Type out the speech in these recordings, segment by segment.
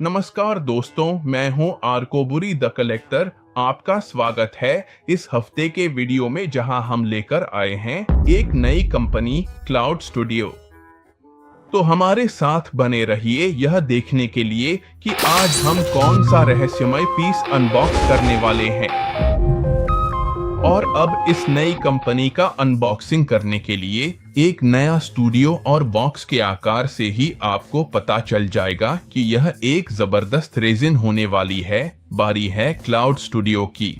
नमस्कार दोस्तों, मैं हूं आर्कोबुरी द कलेक्टर। आपका स्वागत है इस हफ्ते के वीडियो में, जहां हम लेकर आए हैं एक नई कंपनी क्लाउड स्टूडियो। तो हमारे साथ बने रहिए यह देखने के लिए कि आज हम कौन सा रहस्यमय पीस अनबॉक्स करने वाले हैं। और अब इस नई कंपनी का अनबॉक्सिंग करने के लिए एक नया स्टूडियो और बॉक्स के आकार से ही आपको पता चल जाएगा कि यह एक जबरदस्त रेजिन होने वाली है। बारी है क्लाउड स्टूडियो की।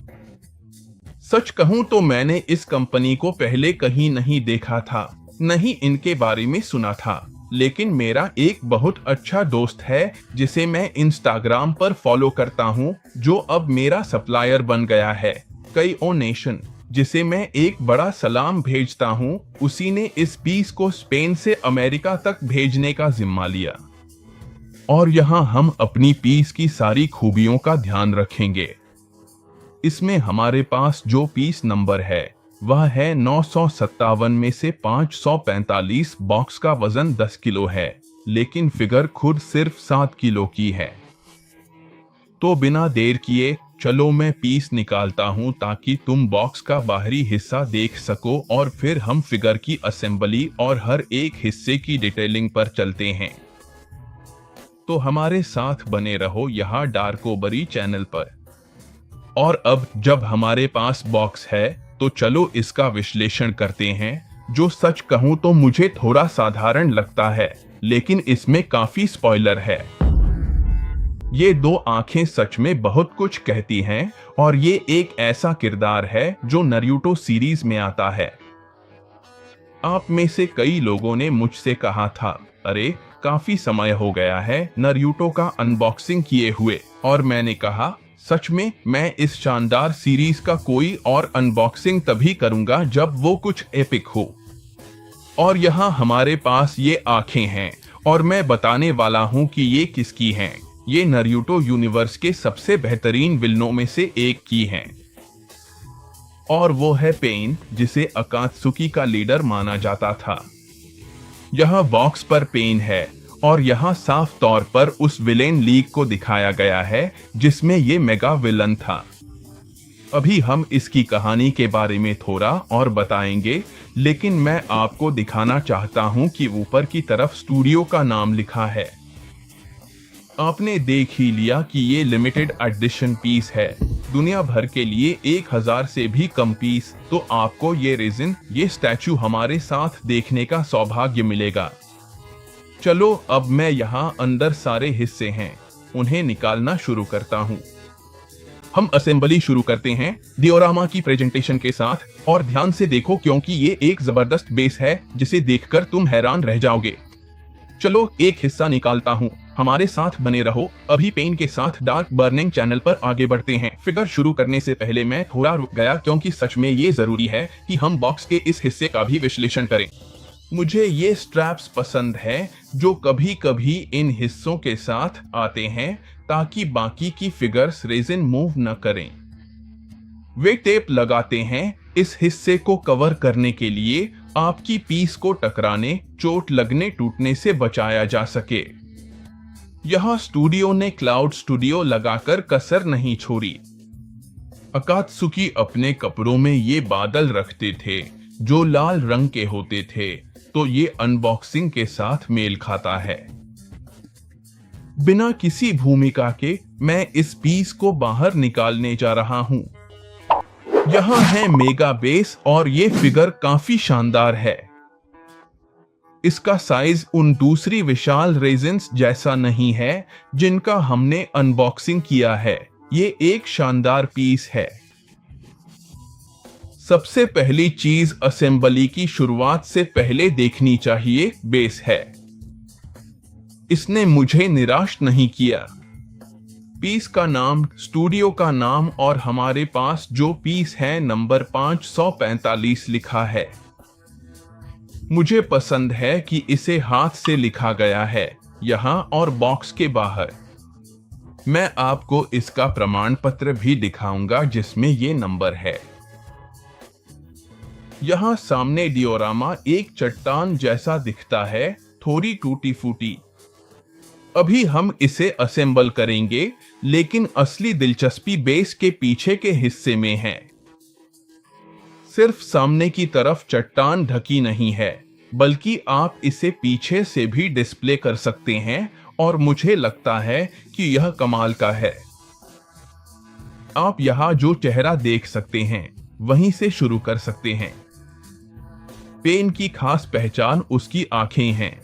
सच कहूं तो मैंने इस कंपनी को पहले कहीं नहीं देखा था, नहीं इनके बारे में सुना था। लेकिन मेरा एक बहुत अच्छा दोस्त है जिसे मैं इंस्टाग्राम पर फॉलो करता हूं, जो अब मेरा सप्लायर बन गया है, कई ओ नेशन, जिसे मैं एक बड़ा सलाम भेजता हूं। उसी ने इस पीस को स्पेन से अमेरिका तक भेजने का जिम्मा लिया। और यहां हम अपनी पीस की सारी खूबियों का ध्यान रखेंगे। इसमें हमारे पास जो पीस नंबर है वह है 957 में से 545। बॉक्स का वजन 10 किलो है, लेकिन फिगर खुद सिर्फ 7 किलो की है। तो बिना देर किए चलो मैं पीस निकालता हूं, ताकि तुम बॉक्स का बाहरी हिस्सा देख सको और फिर हम फिगर की असेंबली और हर एक हिस्से की डिटेलिंग पर चलते हैं। तो हमारे साथ बने रहो यहाँ डार्कोबरी चैनल पर। और अब जब हमारे पास बॉक्स है तो चलो इसका विश्लेषण करते हैं, जो सच कहूं तो मुझे थोड़ा साधारण लगता है, लेकिन इसमें काफी स्पॉइलर है। ये दो आंखें सच में बहुत कुछ कहती हैं, और ये एक ऐसा किरदार है जो नारुतो सीरीज में आता है। आप में से कई लोगों ने मुझसे कहा था, अरे काफी समय हो गया है नारुतो का अनबॉक्सिंग किए हुए, और मैंने कहा सच में मैं इस शानदार सीरीज का कोई और अनबॉक्सिंग तभी करूंगा जब वो कुछ एपिक हो। और यहाँ हमारे पास ये आंखें हैं, और मैं बताने वाला हूँ कि ये किसकी हैं। ये नारुतो यूनिवर्स के सबसे बेहतरीन विलनों में से एक की हैं, और वो है पेन, जिसे अकात्सुकी का लीडर माना जाता था। यह बॉक्स पर पेन है, और यहाँ साफ तौर पर उस विलेन लीग को दिखाया गया है जिसमें ये मेगा विलन था। अभी हम इसकी कहानी के बारे में थोड़ा और बताएंगे, लेकिन मैं आपको दिखाना चाहता हूँ कि ऊपर की तरफ स्टूडियो का नाम लिखा है। आपने देख ही लिया कि ये लिमिटेड एडिशन पीस है, दुनिया भर के लिए 1000 से भी कम पीस। तो आपको ये रेजिन, ये स्टैचू हमारे साथ देखने का सौभाग्य मिलेगा। चलो अब मैं यहाँ अंदर सारे हिस्से हैं, उन्हें निकालना शुरू करता हूँ। हम असेंबली शुरू करते हैं डिओरामा की प्रेजेंटेशन के साथ, और ध्यान से देखो क्योंकि ये एक जबरदस्त बेस है जिसे देखकर तुम हैरान रह जाओगे। चलो एक हिस्सा निकालता हूँ, हमारे साथ बने रहो। अभी पेन के साथ डार्क बर्निंग चैनल पर आगे बढ़ते हैं। फिगर शुरू करने से पहले मैं थोड़ा रुक गया, क्योंकि सच में ये जरूरी है कि हम बॉक्स के इस हिस्से का भी विश्लेषण करें। मुझे ये स्ट्रैप्स पसंद है जो कभी कभी इन हिस्सों के साथ आते हैं, ताकि बाकी की फिगर्स रेजिन मूव न करें। वे टेप लगाते हैं इस हिस्से को कवर करने के लिए, आपकी पीस को टकराने, चोट लगने, टूटने से बचाया जा सके। यहाँ स्टूडियो ने क्लाउड स्टूडियो लगाकर कसर नहीं छोड़ी। अकात्सुकी अपने कपड़ों में ये बादल रखते थे जो लाल रंग के होते थे, तो ये अनबॉक्सिंग के साथ मेल खाता है। बिना किसी भूमिका के मैं इस पीस को बाहर निकालने जा रहा हूं। यहाँ है मेगा बेस, और ये फिगर काफी शानदार है। इसका साइज उन दूसरी विशाल रेजिन्स जैसा नहीं है जिनका हमने अनबॉक्सिंग किया है। ये एक शानदार पीस है। सबसे पहली चीज असेंबली की शुरुआत से पहले देखनी चाहिए, बेस है। इसने मुझे निराश नहीं किया। पीस का नाम, स्टूडियो का नाम, और हमारे पास जो पीस है नंबर 545 लिखा है। मुझे पसंद है कि इसे हाथ से लिखा गया है यहाँ और बॉक्स के बाहर। मैं आपको इसका प्रमाण पत्र भी दिखाऊंगा जिसमें ये नंबर है। यहाँ सामने डिओरामा एक चट्टान जैसा दिखता है, थोड़ी टूटी फूटी। अभी हम इसे असेंबल करेंगे, लेकिन असली दिलचस्पी बेस के पीछे के हिस्से में है। सिर्फ सामने की तरफ चट्टान ढकी नहीं है, बल्कि आप इसे पीछे से भी डिस्प्ले कर सकते हैं और मुझे लगता है कि यह कमाल का है। आप यहाँ जो चेहरा देख सकते हैं वहीं से शुरू कर सकते हैं। पेन की खास पहचान उसकी आंखें हैं।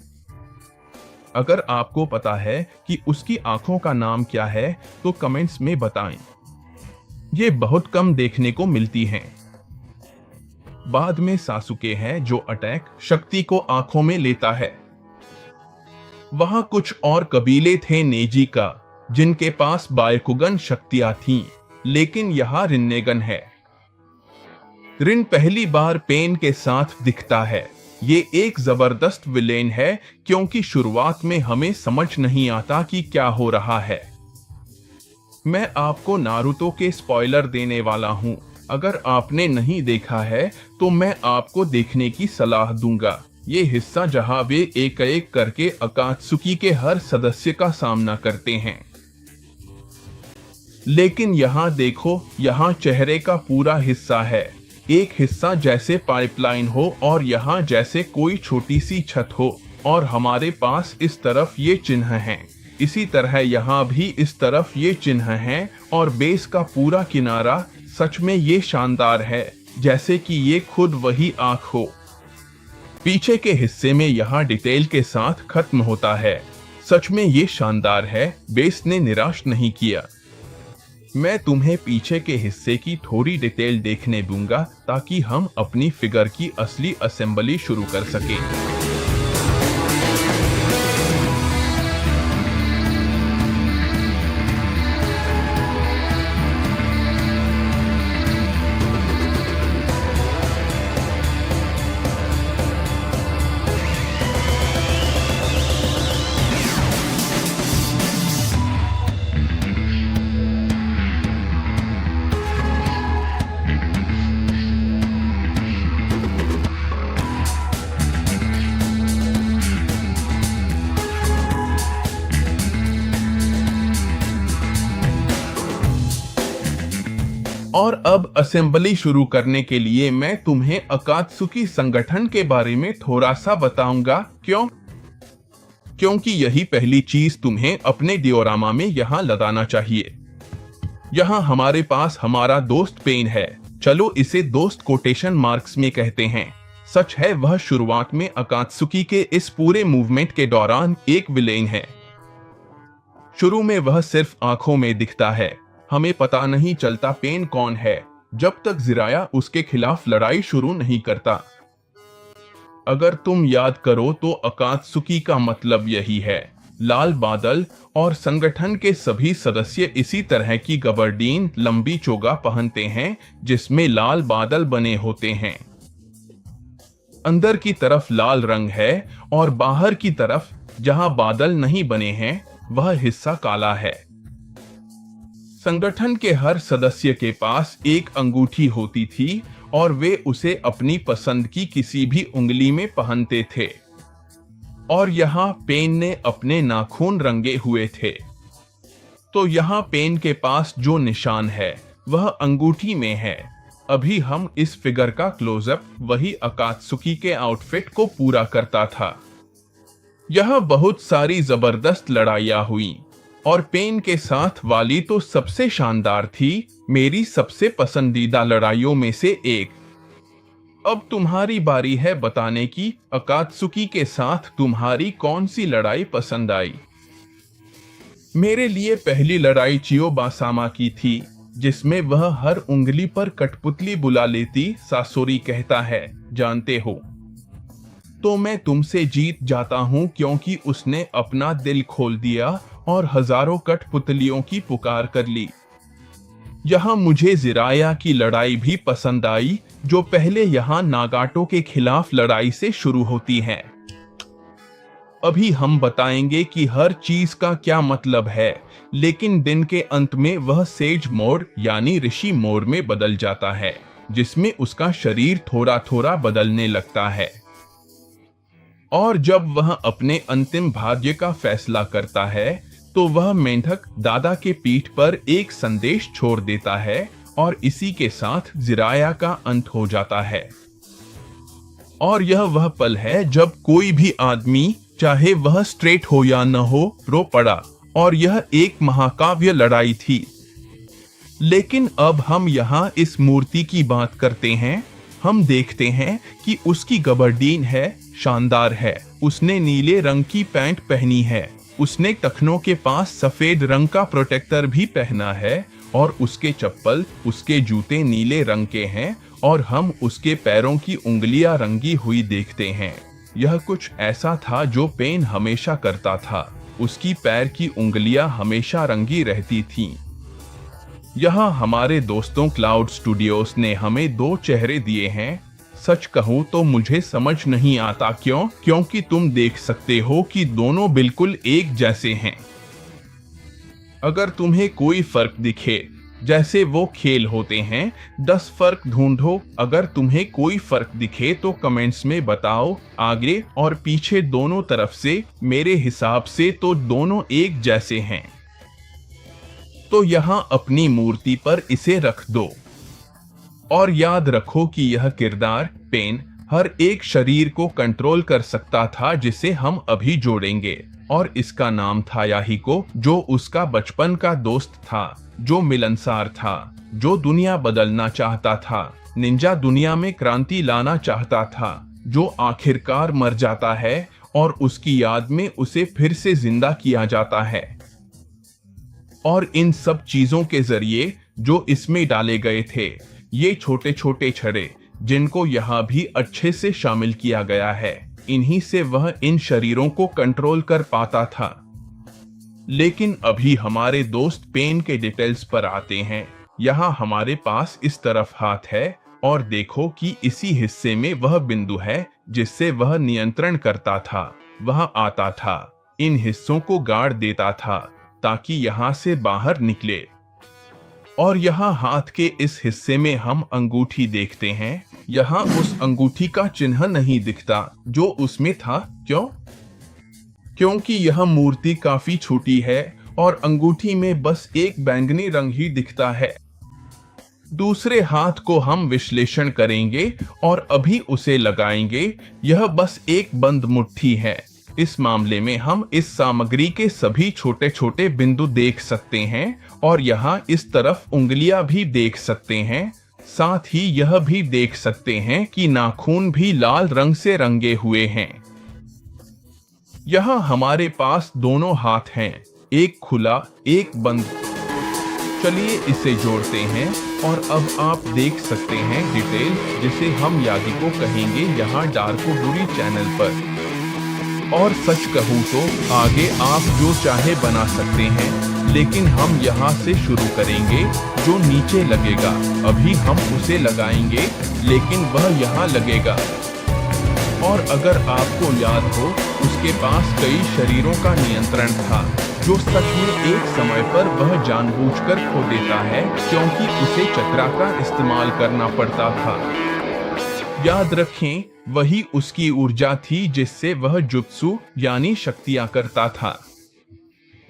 अगर आपको पता है कि उसकी आंखों का नाम क्या है तो कमेंट्स में बताएं। ये बहुत कम देखने को मिलती हैं। बाद में सासुके है जो अटैक शक्ति को आंखों में लेता है। वहां कुछ और कबीले थे नेजी का, जिनके पास बायकुगन शक्तियां थीं, लेकिन यहाँ रिन्नेगन है। रिन पहली बार पेन के साथ दिखता है। ये एक जबरदस्त विलेन है क्योंकि शुरुआत में हमें समझ नहीं आता कि क्या हो रहा है। मैं आपको नारुतो के स्पॉइलर देने वाला हूं। अगर आपने नहीं देखा है तो मैं आपको देखने की सलाह दूंगा। ये हिस्सा जहां वे एक करके अकात्सुकी के हर सदस्य का सामना करते हैं। लेकिन यहाँ देखो, यहाँ चेहरे का पूरा हिस्सा है। एक हिस्सा जैसे पाइपलाइन हो और यहाँ जैसे कोई छोटी सी छत हो, और हमारे पास इस तरफ ये चिन्ह हैं। इसी तरह यहाँ भी इस तरफ ये चिन्ह हैं और बेस का पूरा किनारा। सच में ये शानदार है, जैसे कि ये खुद वही आंख हो। पीछे के हिस्से में यहाँ डिटेल के साथ खत्म होता है। सच में ये शानदार है। बेस ने निराश नहीं किया। मैं तुम्हें पीछे के हिस्से की थोड़ी डिटेल देखने दूंगा ताकि हम अपनी फिगर की असली असेंबली शुरू कर सकें। और अब असेंबली शुरू करने के लिए मैं तुम्हें अकात्सुकी संगठन के बारे में थोड़ा सा बताऊंगा। क्योंकि यही पहली चीज तुम्हें अपने डियोरामा में यहाँ लगाना चाहिए। यहाँ हमारे पास हमारा दोस्त पेन है। चलो इसे दोस्त कोटेशन मार्क्स में कहते हैं। सच है, वह शुरुआत में अकात्सुकी के इस पूरे मूवमेंट के दौरान एक विलेन है। शुरू में वह सिर्फ आंखों में दिखता है। हमें पता नहीं चलता पेन कौन है जब तक जिराया उसके खिलाफ लड़ाई शुरू नहीं करता। अगर तुम याद करो तो अकात्सुकी का मतलब यही है। लाल बादल और संगठन के सभी सदस्य इसी तरह की गबर्डीन लंबी चोगा पहनते हैं जिसमें लाल बादल बने होते हैं। अंदर की तरफ लाल रंग है और बाहर की तरफ जहां बादल नहीं बने हैं वह हिस्सा काला है। संगठन के हर सदस्य के पास एक अंगूठी होती थी और वे उसे अपनी पसंद की किसी भी उंगली में पहनते थे। और यहाँ पेन ने अपने नाखून रंगे हुए थे। तो यहाँ पेन के पास जो निशान है वह अंगूठी में है। अभी हम इस फिगर का क्लोजअप वही अकात्सुकी के आउटफिट को पूरा करता था। यह बहुत सारी जबरदस्त लड़ाइयाँ हुई और पेन के साथ वाली तो सबसे शानदार थी, मेरी सबसे पसंदीदा लड़ाइयों में से एक। अब तुम्हारी बारी है बताने की अकात्सुकी के साथ तुम्हारी कौन सी लड़ाई पसंद आई। मेरे लिए पहली लड़ाई चियोबासामा की थी, जिसमें वह हर उंगली पर कठपुतली बुला लेती सासोरी कहता है, जानते हो। तो मैं तुमसे जीत जाता हूं क्योंकि उसने अपना दिल खोल दिया और हजारों कठपुतलियों की पुकार कर ली। यहाँ मुझे जिराया की लड़ाई भी पसंद आई, जो पहले यहाँ नागाटो के खिलाफ लड़ाई से शुरू होती है। अभी हम बताएंगे कि हर चीज का क्या मतलब है, लेकिन दिन के अंत में वह सेज मोड यानी ऋषि मोड में बदल जाता है, जिसमें उसका शरीर थोड़ा थोड़ा बदलने लगता है। और जब वह अपने अंतिम भाग्य का फैसला करता है तो वह मेंढक दादा के पीठ पर एक संदेश छोड़ देता है और इसी के साथ जिराया का अंत हो जाता है। और यह वह पल है जब कोई भी आदमी, चाहे वह स्ट्रेट हो या न हो, रो पड़ा। और यह एक महाकाव्य लड़ाई थी। लेकिन अब हम यहाँ इस मूर्ति की बात करते हैं। हम देखते हैं कि उसकी गबर्डीन है, शानदार है। उसने नीले रंग की पैंट पहनी है। उसने टखनों के पास सफेद रंग का प्रोटेक्टर भी पहना है और उसके चप्पल, उसके जूते नीले रंग के हैं और हम उसके पैरों की उंगलियां रंगी हुई देखते हैं। यह कुछ ऐसा था जो पेन हमेशा करता था। उसकी पैर की उंगलियां हमेशा रंगी रहती थीं। यहाँ हमारे दोस्तों क्लाउड स्टूडियोज ने हमें दो चेहरे दिए हैं। सच कहूँ तो मुझे समझ नहीं आता क्योंकि तुम देख सकते हो कि दोनों बिल्कुल एक जैसे हैं। अगर तुम्हें कोई फर्क दिखे, जैसे वो खेल होते हैं, 10 फर्क ढूंढो। अगर तुम्हें कोई फर्क दिखे तो कमेंट्स में बताओ। आगे और पीछे दोनों तरफ से मेरे हिसाब से तो दोनों एक जैसे हैं। तो यहाँ अपनी मूर्ति पर इसे रख दो और याद रखो कि यह किरदार पेन हर एक शरीर को कंट्रोल कर सकता था जिसे हम अभी जोड़ेंगे। और इसका नाम था याहिको, जो उसका बचपन का दोस्त था, जो मिलनसार था, जो दुनिया बदलना चाहता था, निंजा दुनिया में क्रांति लाना चाहता था, जो आखिरकार मर जाता है और उसकी याद में उसे फिर से जिंदा किया जाता है। और इन सब चीजों के जरिए जो इसमें डाले गए थे, ये छोटे छोटे छड़े जिनको यहाँ भी अच्छे से शामिल किया गया है, इन्हीं से वह इन शरीरों को कंट्रोल कर पाता था। लेकिन अभी हमारे दोस्त पेन के डिटेल्स पर आते हैं। यहाँ हमारे पास इस तरफ हाथ है और देखो कि इसी हिस्से में वह बिंदु है जिससे वह नियंत्रण करता था। वह आता था, इन हिस्सों को गाड़ देता था ताकि यहाँ से बाहर निकले। और यहाँ हाथ के इस हिस्से में हम अंगूठी देखते हैं। यहाँ उस अंगूठी का चिन्ह नहीं दिखता जो उसमें था। क्योंकि यह मूर्ति काफी छोटी है और अंगूठी में बस एक बैंगनी रंग ही दिखता है। दूसरे हाथ को हम विश्लेषण करेंगे और अभी उसे लगाएंगे। यह बस एक बंद मुट्ठी है। इस मामले में हम इस सामग्री के सभी छोटे छोटे बिंदु देख सकते हैं और यहाँ इस तरफ उंगलियां भी देख सकते हैं। साथ ही यह भी देख सकते हैं कि नाखून भी लाल रंग से रंगे हुए हैं। यहाँ हमारे पास दोनों हाथ हैं, एक खुला, एक बंद। चलिए इसे जोड़ते हैं और अब आप देख सकते हैं डिटेल जिसे हम यागिको कहेंगे यहाँ डार्कोबुरी चैनल पर। और सच कहूँ तो आगे आप जो चाहे बना सकते हैं, लेकिन हम यहाँ से शुरू करेंगे। जो नीचे लगेगा अभी हम उसे लगाएंगे, लेकिन वह यहाँ लगेगा। और अगर आपको याद हो, उसके पास कई शरीरों का नियंत्रण था जो सच में एक समय पर वह जानबूझकर खो देता है क्योंकि उसे चक्रा का इस्तेमाल करना पड़ता था। याद रखें, वही उसकी ऊर्जा थी जिससे वह जुत्सु यानी शक्तियां करता था।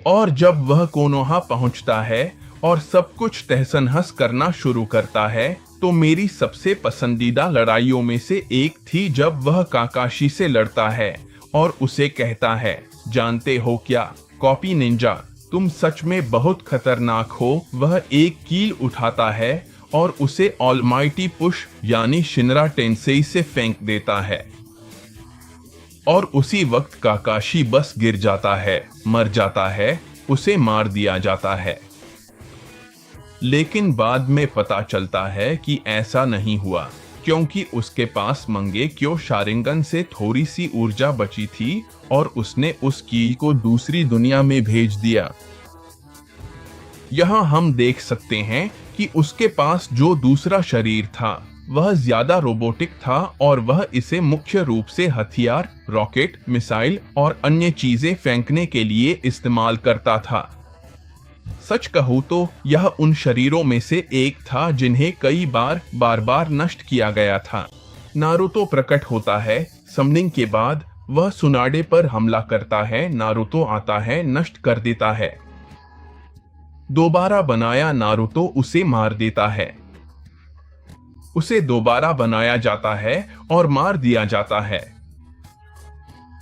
और जब वह कोनोहा पहुंचता है और सब कुछ तहस-नहस करना शुरू करता है, तो मेरी सबसे पसंदीदा लड़ाइयों में से एक थी जब वह काकाशी से लड़ता है और उसे कहता है, जानते हो क्या कॉपी निंजा, तुम सच में बहुत खतरनाक हो। वह एक कील उठाता है और उसे ऑलमाइटी पुश यानी शिनरा टेंसेई से फेंक देता है। और उसी वक्त काकाशी बस गिर जाता है, मर जाता है, उसे मार दिया जाता है। लेकिन बाद में पता चलता है कि ऐसा नहीं हुआ, क्योंकि उसके पास मंगेक्यो शारिंगन से थोड़ी सी ऊर्जा बची थी और उसने उस कील को दूसरी दुनिया में भेज दिया। यहाँ हम देख सकते हैं कि उसके पास जो दूसरा शरीर था वह ज्यादा रोबोटिक था और वह इसे मुख्य रूप से हथियार, रॉकेट, मिसाइल और अन्य चीजें फेंकने के लिए इस्तेमाल करता था। सच कहूँ तो यह उन शरीरों में से एक था जिन्हें कई बार नष्ट किया गया था। नारुतो प्रकट होता है, समनिंग के बाद वह सुनाडे पर हमला करता है, नारुतो आता है, नष्ट कर देता है। दोबारा बनाया नारुतो उसे मार देता है। उसे दोबारा बनाया जाता है और मार दिया जाता है।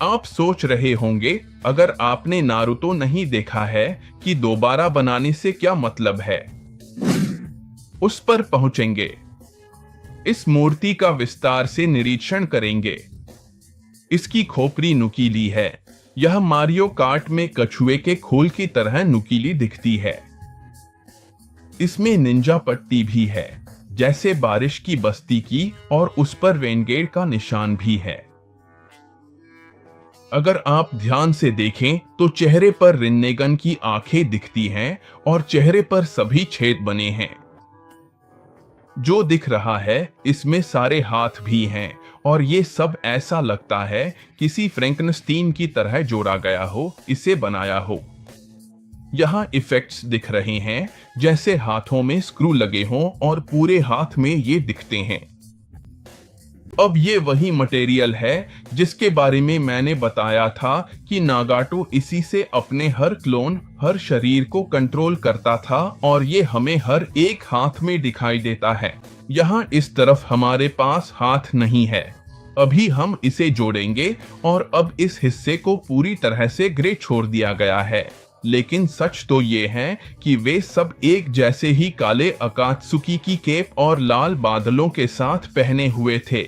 आप सोच रहे होंगे, अगर आपने नारुतो नहीं देखा है कि दोबारा बनाने से क्या मतलब है। उस पर पहुंचेंगे। इस मूर्ति का विस्तार से निरीक्षण करेंगे। इसकी खोपड़ी नुकीली है। यह मारियो कार्ट में कछुए के खोल की तरह नुकीली दिखती है। इसमें निंजा पट्टी भी है, जैसे बारिश की बस्ती की, और उस पर रेनगेट का निशान भी है। अगर आप ध्यान से देखें तो चेहरे पर रिन्नेगन की आंखें दिखती हैं और चेहरे पर सभी छेद बने हैं। जो दिख रहा है इसमें सारे हाथ भी हैं और ये सब ऐसा लगता है किसी फ्रैंकनस्टीन की तरह जोड़ा गया हो, इसे बनाया हो। यहाँ इफेक्ट्स दिख रहे हैं जैसे हाथों में स्क्रू लगे हों और पूरे हाथ में ये दिखते हैं। अब ये वही मटेरियल है जिसके बारे में मैंने बताया था कि नागाटो इसी से अपने हर क्लोन, हर शरीर को कंट्रोल करता था, और ये हमें हर एक हाथ में दिखाई देता है। यहाँ इस तरफ हमारे पास हाथ नहीं है। अभी हम इसे जोड़ेंगे और अब इस हिस्से को पूरी तरह से ग्रे छोड़ दिया गया है। लेकिन सच तो ये है कि वे सब एक जैसे ही काले अकात्सुकी की केप और लाल बादलों के साथ पहने हुए थे।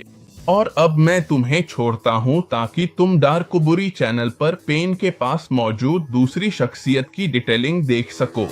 और अब मैं तुम्हें छोड़ता हूं ताकि तुम डार्कबुरी चैनल पर पेन के पास मौजूद दूसरी शख्सियत की डिटेलिंग देख सको।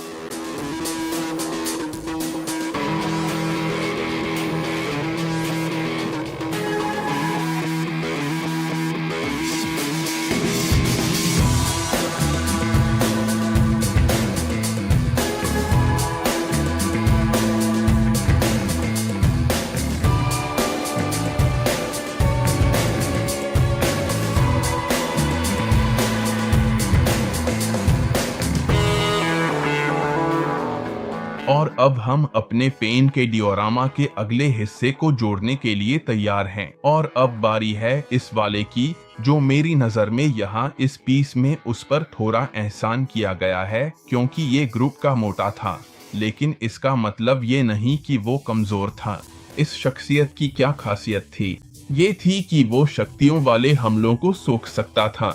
और अब हम अपने पेन के डिओरामा के अगले हिस्से को जोड़ने के लिए तैयार हैं। और अब बारी है इस वाले की, जो मेरी नजर में यहाँ इस पीस में उस पर थोड़ा एहसान किया गया है क्योंकि ये ग्रुप का मोटा था। लेकिन इसका मतलब ये नहीं कि वो कमजोर था। इस शख्सियत की क्या खासियत थी? ये थी कि वो शक्तियों वाले हमलों को सोख सकता था।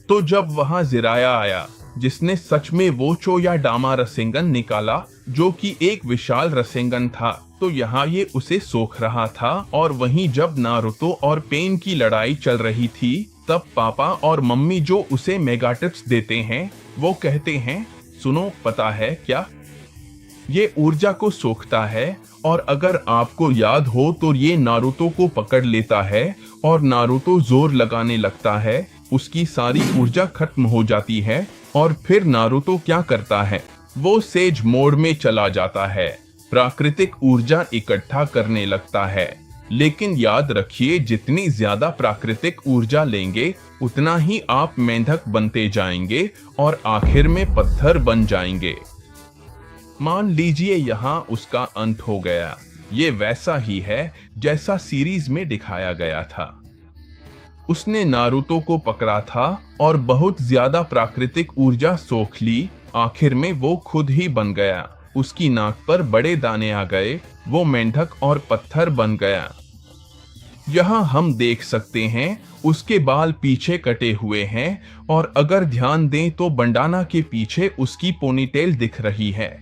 तो जब वहां जिराया आया जिसने सच में वो चो या डामा रसेंगन निकाला, जो कि एक विशाल रसेंगन था, तो यहाँ ये उसे सोख रहा था। और वहीं जब नारुतो और पेन की लड़ाई चल रही थी, तब पापा और मम्मी जो उसे मेगा टिप्स देते हैं, वो कहते हैं, सुनो, पता है क्या, ये ऊर्जा को सोखता है, और अगर आपको याद हो तो ये नारुतो को पकड़ लेता है और नारुतो जोर लगाने लगता है, उसकी सारी ऊर्जा खत्म हो जाती है, और फिर नारुतो क्या करता है, वो सेज मोड में चला जाता है, प्राकृतिक ऊर्जा इकट्ठा करने लगता है। लेकिन याद रखिए, जितनी ज्यादा प्राकृतिक ऊर्जा लेंगे उतना ही आप मेंढक बनते जाएंगे और आखिर में पत्थर बन जाएंगे। मान लीजिए यहाँ उसका अंत हो गया। ये वैसा ही है जैसा सीरीज में दिखाया गया था। उसने नारुतो को पकड़ा था और बहुत ज्यादा प्राकृतिक ऊर्जा सोख ली। आखिर में वो खुद ही बन गया। उसकी नाक पर बड़े दाने आ गए, वो मेंढक और पत्थर बन गया। यहाँ हम देख सकते हैं उसके बाल पीछे कटे हुए हैं, और अगर ध्यान दें तो बंडाना के पीछे उसकी पोनीटेल दिख रही है।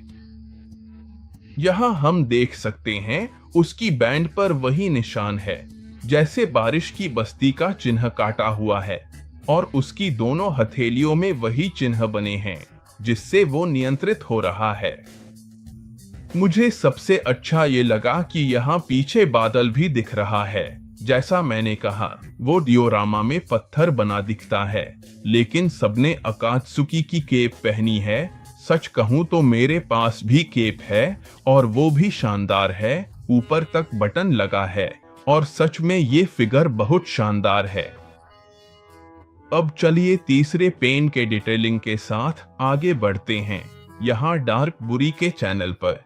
यहाँ हम देख सकते हैं उसकी बैंड पर वही निशान है जैसे बारिश की बस्ती का चिन्ह काटा हुआ है, और उसकी दोनों हथेलियों में वही चिन्ह बने हैं जिससे वो नियंत्रित हो रहा है। मुझे सबसे अच्छा ये लगा कि यहाँ पीछे बादल भी दिख रहा है। जैसा मैंने कहा, वो डिओरामा में पत्थर बना दिखता है, लेकिन सबने अकात्सुकी की केप पहनी है। सच कहूं तो मेरे पास भी केप है, और वो भी शानदार है। ऊपर तक बटन लगा है, और सच में ये फिगर बहुत शानदार है। अब चलिए तीसरे पेन के डिटेलिंग के साथ आगे बढ़ते हैं, यहाँ डार्कबुरी के चैनल पर।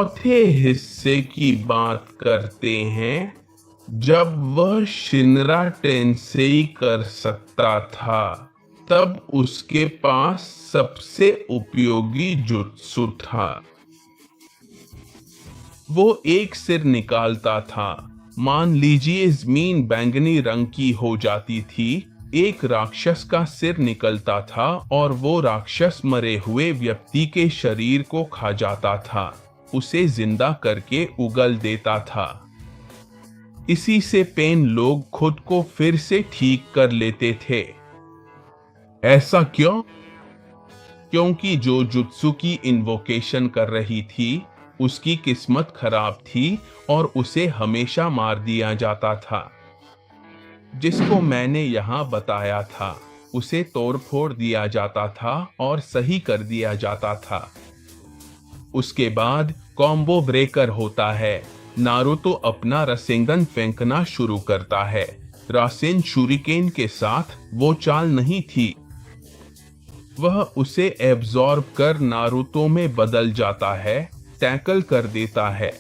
चौथे हिस्से की बात करते हैं, जब वह शिनरा टेंसेई कर सकता था, तब उसके पास सबसे उपयोगी जुत्सु था। वो एक सिर निकालता था। मान लीजिए जमीन बैंगनी रंग की हो जाती थी। एक राक्षस का सिर निकलता था और वो राक्षस मरे हुए व्यक्ति के शरीर को खा जाता था, उसे जिंदा करके उगल देता था। इसी से पेन लोग खुद को फिर से ठीक कर लेते थे। ऐसा क्यों? क्योंकि जो जुत्सु की इन्वोकेशन कर रही थी उसकी किस्मत खराब थी और उसे हमेशा मार दिया जाता था। जिसको मैंने यहाँ बताया था उसे तोड़ फोड़ दिया जाता था और सही कर दिया जाता था। उसके बाद कॉम्बो ब्रेकर होता है। नारुतो अपना रसेंगन फेंकना शुरू करता है। रासेन शूरिकेन के साथ वो चाल नहीं थी। वह उसे एब्जॉर्ब कर नारुतो में बदल जाता है, टैकल कर देता है।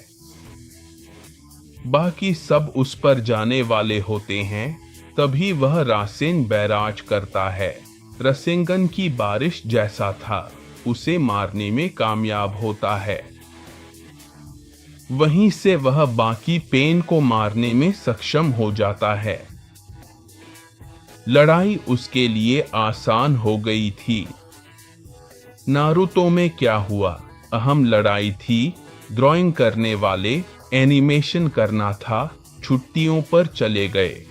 बाकी सब उस पर जाने वाले होते हैं, तभी वह रासेन बैराज करता है। रसेंगन की बारिश जैसा था, उसे मारने में कामयाब होता है। वहीं से वह बाकी पेन को मारने में सक्षम हो जाता है। लड़ाई उसके लिए आसान हो गई थी। नारुतो में क्या हुआ? अहम लड़ाई थी। ड्राइंग करने वाले एनिमेशन करना था, छुट्टियों पर चले गए।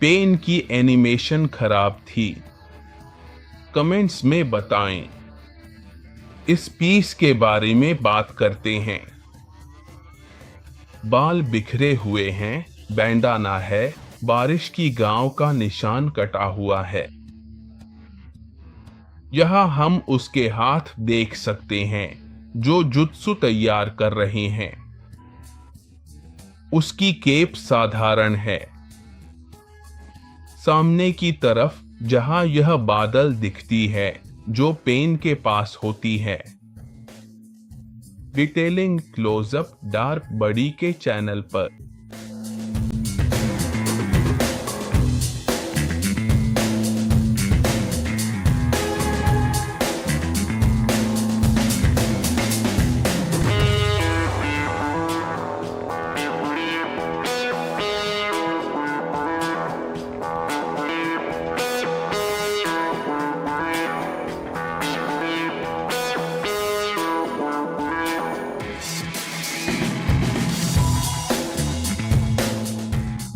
पेन की एनिमेशन खराब थी। कमेंट्स में बताएं। इस पीस के बारे में बात करते हैं। बाल बिखरे हुए हैं, बैंडाना है, बारिश की गांव का निशान कटा हुआ है। यहां हम उसके हाथ देख सकते हैं जो जुत्सु तैयार कर रहे हैं। उसकी केप साधारण है। सामने की तरफ जहां यह बादल दिखती है जो पेन के पास होती है। डिटेलिंग क्लोजअप डार्क बडी के चैनल पर।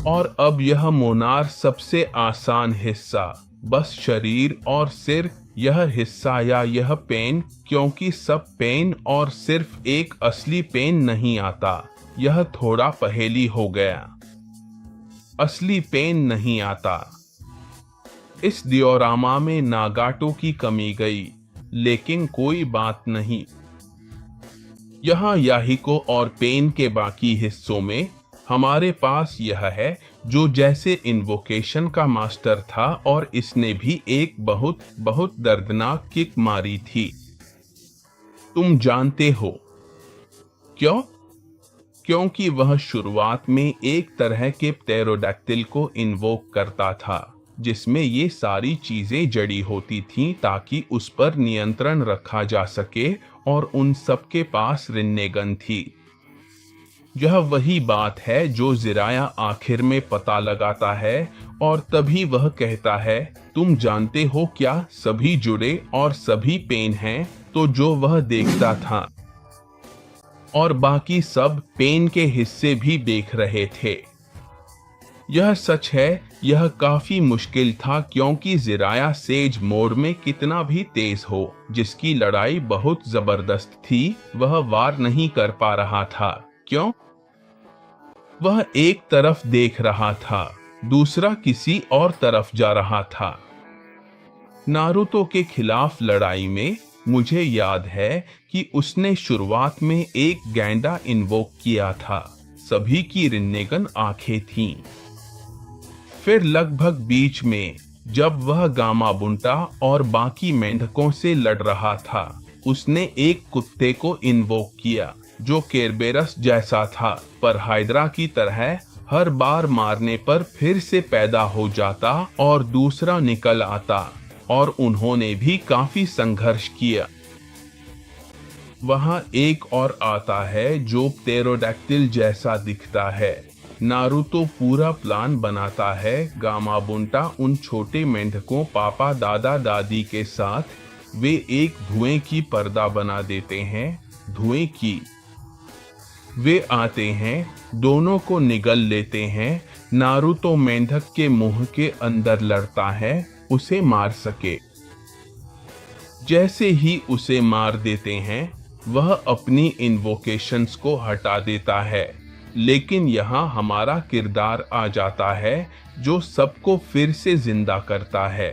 और अब यह मोनार सबसे आसान हिस्सा, बस शरीर और सिर। यह हिस्सा या यह पेन, क्योंकि सब पेन और सिर्फ एक असली पेन नहीं आता। यह थोड़ा पहेली हो गया। असली पेन नहीं आता। इस डिओरामा में नागाटो की कमी गई, लेकिन कोई बात नहीं। यहाँ याहिको और पेन के बाकी हिस्सों में हमारे पास यह है जो जैसे इन्वोकेशन का मास्टर था और इसने भी एक बहुत बहुत दर्दनाक किक मारी थी। तुम जानते हो क्यों? क्योंकि वह शुरुआत में एक तरह के प्टेरोडैक्टिल को इन्वोक करता था जिसमें ये सारी चीजें जड़ी होती थीं ताकि उस पर नियंत्रण रखा जा सके, और उन सब के पास रिन्नेगन थी। यह वही बात है जो जिराया आखिर में पता लगाता है, और तभी वह कहता है, तुम जानते हो क्या सभी जुड़े और सभी पेन हैं? तो जो वह देखता था और बाकी सब पेन के हिस्से भी देख रहे थे। यह सच है, यह काफी मुश्किल था क्योंकि जिराया सेज मोड में कितना भी तेज हो, जिसकी लड़ाई बहुत जबरदस्त थी, वह वार नहीं कर पा रहा था। क्यों? वह एक तरफ देख रहा था, दूसरा किसी और तरफ जा रहा था। नारुतो के खिलाफ लड़ाई में मुझे याद है कि उसने शुरुआत में एक गैंडा इन्वोक किया था। सभी की रिन्नेगन आंखें थीं। फिर लगभग बीच में जब वह गामाबुंटा और बाकी मेंढकों से लड़ रहा था, उसने एक कुत्ते को इन्वोक किया जो केरबेरस जैसा था, पर हाइड्रा की तरह हर बार मारने पर फिर से पैदा हो जाता और दूसरा निकल आता, और उन्होंने भी काफी संघर्ष किया। वहां एक और आता है जो प्टेरोडैक्टिल जैसा दिखता है। नारुतो पूरा प्लान बनाता है। गामाबुंटा उन छोटे मेंढकों पापा दादा दादी के साथ वे एक धुएं की पर्दा बना देते हैं। धुएं की वे आते हैं, दोनों को निगल लेते हैं। नारुतो मेंढक के मुंह के अंदर लड़ता है, उसे मार सके। जैसे ही उसे मार देते हैं, वह अपनी इन्वोकेशंस को हटा देता है। लेकिन यहाँ हमारा किरदार आ जाता है जो सबको फिर से जिंदा करता है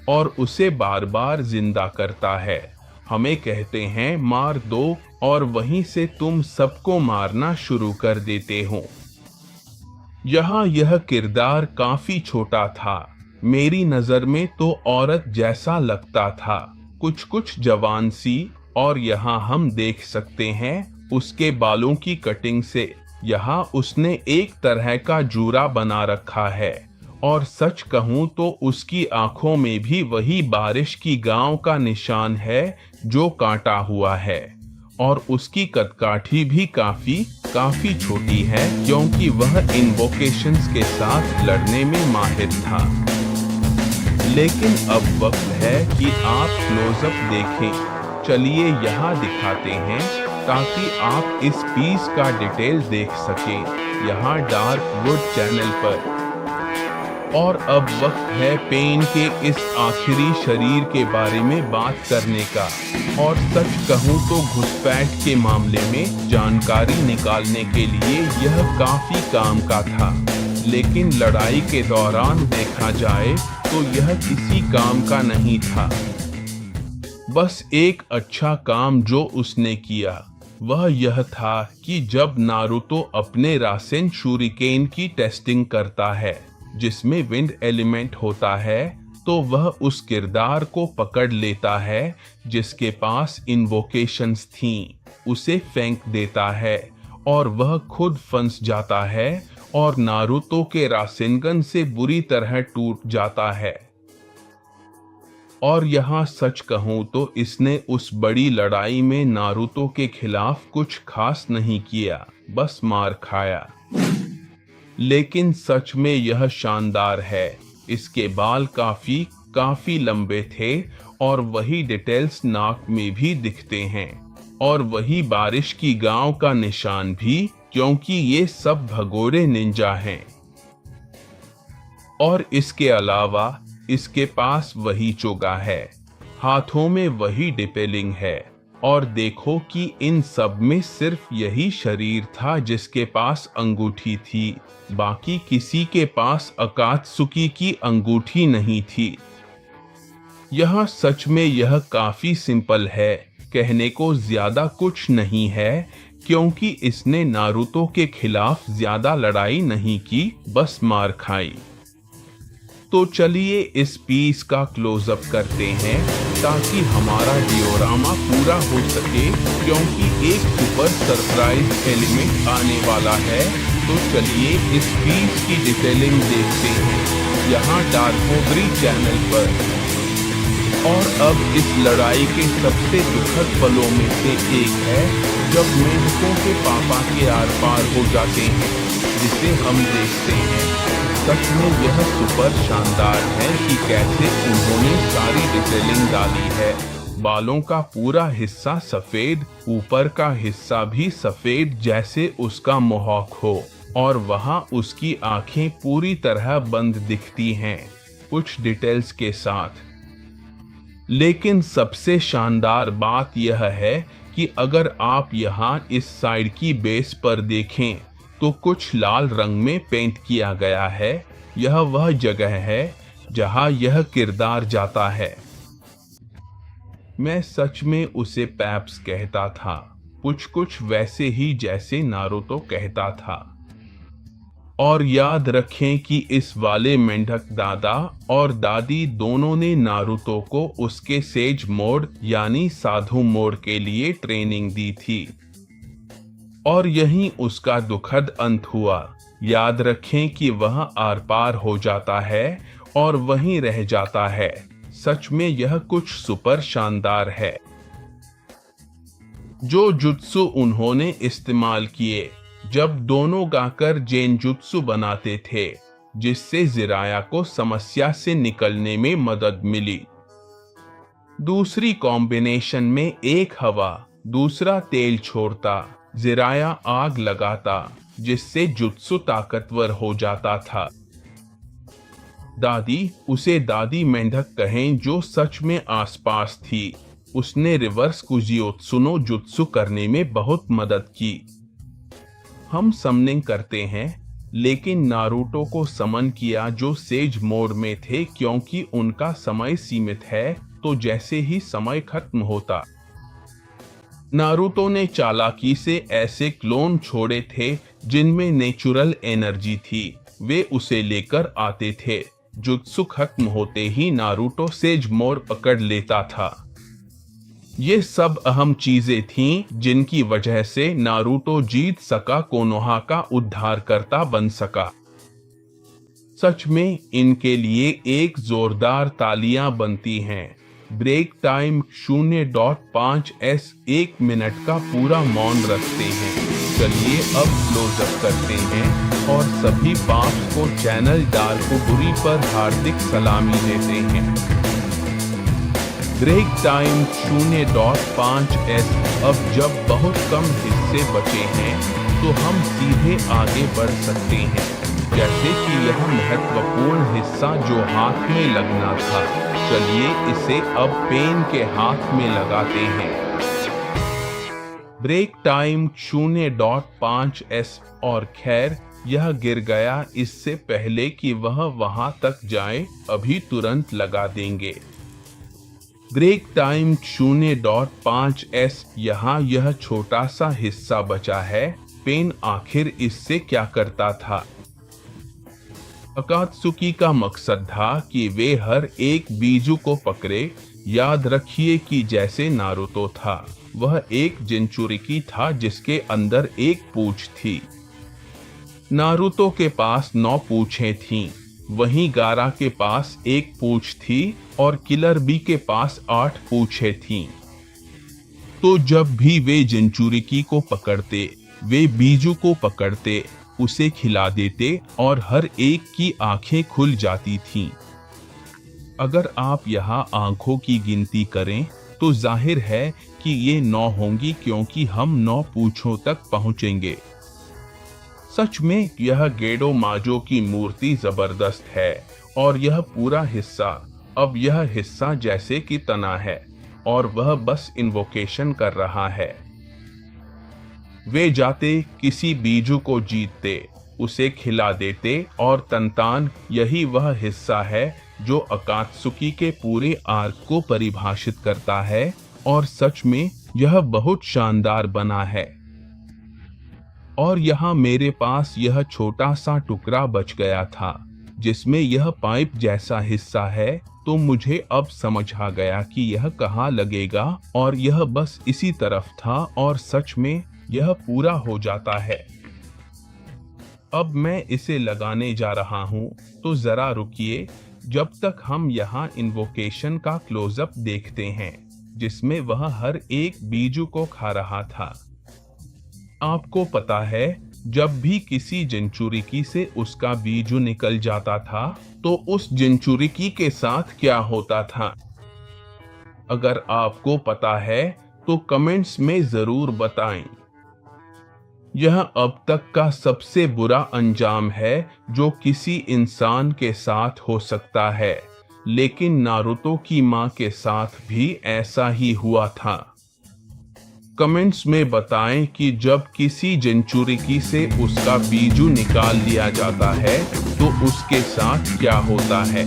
और उसे बार बार जिंदा करता है। हमें कहते हैं मार दो, और वहीं से तुम सबको मारना शुरू कर देते हो। यहाँ यह किरदार काफी छोटा था। मेरी नजर में तो औरत जैसा लगता था, कुछ कुछ जवान सी। और यहाँ हम देख सकते हैं उसके बालों की कटिंग से यहाँ उसने एक तरह का जूरा बना रखा है। और सच कहूँ तो उसकी आंखों में भी वही बारिश की गांव का निशान है जो काटा हुआ है। और उसकी कदकाठी भी काफी छोटी है, क्योंकि वह इन्वोकेशंस के साथ लड़ने में माहिर था। लेकिन अब वक्त है कि आप क्लोजअप देखें। चलिए यहाँ दिखाते हैं ताकि आप इस पीस का डिटेल देख सकें, यहाँ डार्क वुड चैनल पर। और अब वक्त है पेन के इस आखिरी शरीर के बारे में बात करने का। और सच कहूँ तो घुसपैठ के मामले में जानकारी निकालने के लिए यह काफी काम का था। लेकिन लड़ाई के दौरान देखा जाए तो यह किसी काम का नहीं था। बस एक अच्छा काम जो उसने किया वह यह था कि जब नारुतो अपने रासेन शूरिकेन की टेस्टिंग करता है, जिसमें विंड एलिमेंट होता है, तो वह उस किरदार को पकड़ लेता है जिसके पास इन्वोकेशंस थीं, उसे फेंक देता है और वह खुद फंस जाता है और नारुतो के रासेनगन से बुरी तरह टूट जाता है। और यहाँ सच कहूँ तो इसने उस बड़ी लड़ाई में नारुतो के खिलाफ कुछ खास नहीं किया, बस मार खाया। लेकिन सच में यह शानदार है। इसके बाल काफी लंबे थे और वही डिटेल्स नाक में भी दिखते हैं, और वही बारिश की गांव का निशान भी, क्योंकि ये सब भगोड़े निंजा हैं। और इसके अलावा इसके पास वही चोगा है, हाथों में वही डिपेलिंग है। और देखो कि इन सब में सिर्फ यही शरीर था जिसके पास अंगूठी थी, बाकी किसी के पास अकात्सुकी की अंगूठी नहीं थी। यह सच में यह काफी सिंपल है, कहने को ज्यादा कुछ नहीं है, क्योंकि इसने नारुतो के खिलाफ ज्यादा लड़ाई नहीं की, बस मार खाई। तो चलिए इस पीस का क्लोजअप करते हैं ताकि हमारा डियोरामा पूरा हो सके, क्योंकि एक सुपर सरप्राइज एलिमेंट आने वाला है। तो चलिए इस पीस की डिटेलिंग देखते हैं यहाँ डार्कोबरी चैनल पर। और अब इस लड़ाई के सबसे दुखद पलों में से एक है जब मेंढकों के पापा के आर पार हो जाते हैं, जिसे हम देखते हैं। सच में यह सुपर शानदार है कि कैसे उन्होंने सारी डिटेलिंग डाली है। बालों का पूरा हिस्सा सफेद, ऊपर का हिस्सा भी सफेद जैसे उसका मोहॉक हो, और वहां उसकी आंखें पूरी तरह बंद दिखती हैं, कुछ डिटेल्स के साथ। लेकिन सबसे शानदार बात यह है कि अगर आप यहाँ इस साइड की बेस पर देखें तो कुछ लाल रंग में पेंट किया गया है। यह वह जगह है जहां यह किरदार जाता है। मैं सच में उसे पैप्स कहता था, कुछ वैसे ही जैसे नारुतो कहता था। और याद रखें कि इस वाले मेंढक दादा और दादी दोनों ने नारुतो को उसके सेज मोड यानी साधु मोड के लिए ट्रेनिंग दी थी। और यहीं उसका दुखद अंत हुआ। याद रखें कि वह आर पार हो जाता है और वहीं रह जाता है। सच में यह कुछ सुपर शानदार है। जो जुत्सु उन्होंने इस्तेमाल किए जब दोनों गाकर जेनजुत्सु बनाते थे, जिससे जिराया को समस्या से निकलने में मदद मिली। दूसरी कॉम्बिनेशन में एक हवा, दूसरा तेल छोड़ता, जिराया आग लगाता, जिससे जुत्सु ताकतवर हो जाता था। दादी, उसे दादी मेंढक कहें, जो सच में आसपास थी, उसने रिवर्स कुजिओत्सुनो जुत्सु करने में बहुत मदद की। हम समनिंग करते हैं, लेकिन नारुतो को समन किया जो सेज मोड में थे, क्योंकि उनका समय सीमित है। तो जैसे ही समय खत्म होता, नारुतो ने चालाकी से ऐसे क्लोन छोड़े थे जिनमें नेचुरल एनर्जी थी। वे उसे लेकर आते थे। जुत्सु खत्म होते ही नारुतो सेज मोड पकड़ लेता था। ये सब अहम चीजें थीं जिनकी वजह से नारुतो जीत सका, कोनोहा का उद्धारकर्ता बन सका। सच में इनके लिए एक जोरदार तालियां बनती हैं। ब्रेक टाइम 0.5s 1 मिनट का पूरा मौन रखते हैं। चलिए अब क्लोजअप करते हैं और सभी पाप्स को चैनल डार्कोबुरी पर हार्दिक सलामी देते हैं। Break time 0.5s। अब जब बहुत कम हिस्से बचे हैं तो हम सीधे आगे बढ़ सकते हैं, जैसे कि यह महत्वपूर्ण हिस्सा जो हाथ में लगना था। चलिए इसे अब पेन के हाथ में लगाते हैं। Break time 0.5s। और खैर, यह गिर गया इससे पहले कि वह वहां तक जाए, अभी तुरंत लगा देंगे। Break time 0.5s। यहाँ यह छोटा सा हिस्सा बचा है। पेन आखिर इससे क्या करता था? अकात्सुकी का मकसद था कि वे हर एक बीजू को पकड़े। याद रखिए कि जैसे नारुतो था, वह एक जिनचुरिकी था जिसके अंदर एक पूंछ थी। नारुतो के पास 9 पूंछें थीं, वहीं गारा के पास एक पूंछ थी और किलर बी के पास 8 पूंछें थीं। तो जब भी वे जिनचुरिकी को पकड़ते, वे बीजू को पकड़ते, उसे खिला देते और हर एक की आंखें खुल जाती थीं। अगर आप यहाँ आंखों की गिनती करें तो जाहिर है कि ये 9 होंगी, क्योंकि हम 9 पूंछों तक पहुंचेंगे। सच में यह गेडो माजो की मूर्ति जबरदस्त है। और यह पूरा हिस्सा, अब यह हिस्सा जैसे कि तना है और वह बस इन्वोकेशन कर रहा है। वे जाते, किसी बीजू को जीतते, उसे खिला देते और तंतान, यही वह हिस्सा है जो अकात्सुकी के पूरे आर्क को परिभाषित करता है। और सच में यह बहुत शानदार बना है। और यहाँ मेरे पास यह छोटा सा टुकड़ा बच गया था जिसमें यह पाइप जैसा हिस्सा है। तो मुझे अब समझ आ गया कि यह कहाँ लगेगा, और यह बस इसी तरफ था और सच में यह पूरा हो जाता है। अब मैं इसे लगाने जा रहा हूं, तो जरा रुकिए जब तक हम यहाँ इन्वोकेशन का क्लोजअप देखते हैं, जिसमें वह हर एक बीजू को खा रहा था। आपको पता है, जब भी किसी जिनचुरिकी से उसका बीजू निकल जाता था तो उस जिनचुरिकी के साथ क्या होता था? अगर आपको पता है तो कमेंट्स में जरूर बताएं। यह अब तक का सबसे बुरा अंजाम है जो किसी इंसान के साथ हो सकता है, लेकिन नारुतो की मां के साथ भी ऐसा ही हुआ था। कमेंट्स में बताएं कि जब किसी जिनचुरिकी से उसका बीजू निकाल लिया जाता है तो उसके साथ क्या होता है।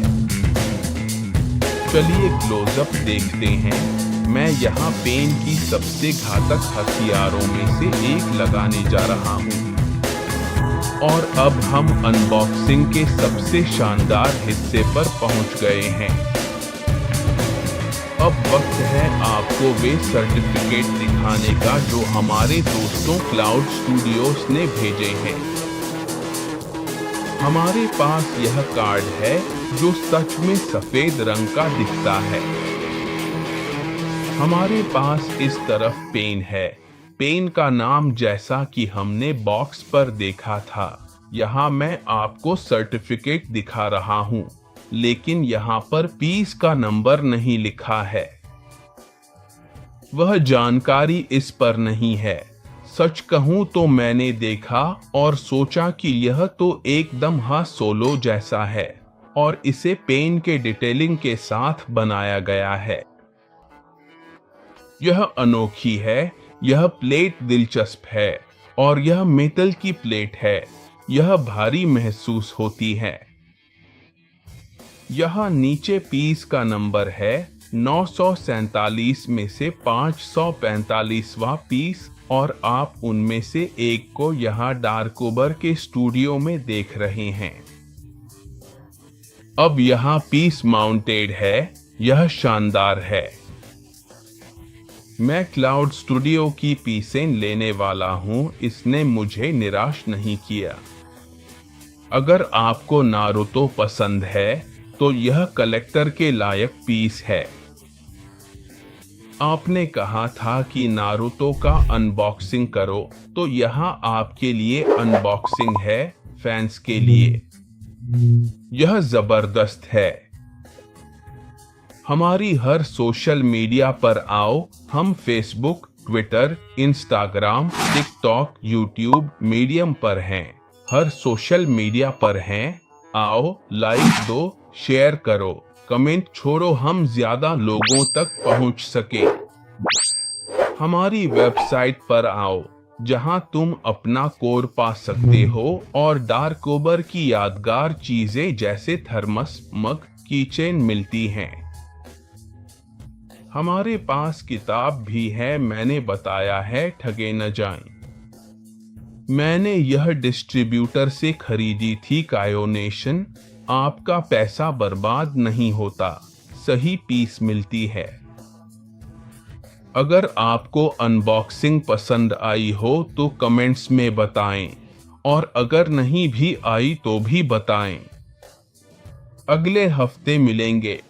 चलिए क्लोजअप देखते हैं। मैं यहाँ पेन की सबसे घातक हथियारों में से एक लगाने जा रहा हूँ। और अब हम अनबॉक्सिंग के सबसे शानदार हिस्से पर पहुँच गए हैं। अब वक्त है आपको वे सर्टिफिकेट दिखाने का जो हमारे दोस्तों क्लाउड स्टूडियोज ने भेजे हैं। हमारे पास यह कार्ड है जो सच में सफेद रंग का दिखता है। हमारे पास इस तरफ पेन है। पेन का नाम जैसा कि हमने बॉक्स पर देखा था। यहाँ मैं आपको सर्टिफिकेट दिखा रहा हूँ, लेकिन यहाँ पर पीस का नंबर नहीं लिखा है। वह जानकारी इस पर नहीं है। सच कहूं तो मैंने देखा और सोचा कि यह तो एकदम हा सोलो जैसा है और इसे पेन के डिटेलिंग के साथ बनाया गया है। यह अनोखी है। यह प्लेट दिलचस्प है और यह मेटल की प्लेट है। यह भारी महसूस होती है। यहाँ नीचे पीस का नंबर है 947 में से 545वां पीस और आप उनमें से एक को यहाँ डार्कोबर के स्टूडियो में देख रहे हैं। अब यहाँ पीस माउंटेड है। यह शानदार है। मैं क्लाउड स्टूडियो की पीसें लेने वाला हूँ। इसने मुझे निराश नहीं किया। अगर आपको नारुतो पसंद है तो यह कलेक्टर के लायक पीस है। आपने कहा था कि नारुतो का अनबॉक्सिंग करो, तो यहाँ आपके लिए अनबॉक्सिंग है फैंस के लिए। यह जबरदस्त है। हमारी हर सोशल मीडिया पर आओ। हम Facebook, Twitter, Instagram, TikTok, YouTube, medium पर हैं। हर सोशल मीडिया पर हैं। आओ, लाइक दो, शेयर करो, कमेंट छोड़ो, हम ज्यादा लोगों तक पहुंच सके। हमारी वेबसाइट पर आओ जहां तुम अपना कोड पा सकते हो और डार्कोबर की यादगार चीजें जैसे थर्मस, मग, कीचेन मिलती हैं। हमारे पास किताब भी है। मैंने बताया है, ठगे न जाएं। मैंने यह डिस्ट्रीब्यूटर से खरीदी थी। कायोनेशन। आपका पैसा बर्बाद नहीं होता। सही पीस मिलती है। अगर आपको अनबॉक्सिंग पसंद आई हो तो कमेंट्स में बताएं और अगर नहीं भी आई तो भी बताएं। अगले हफ्ते मिलेंगे।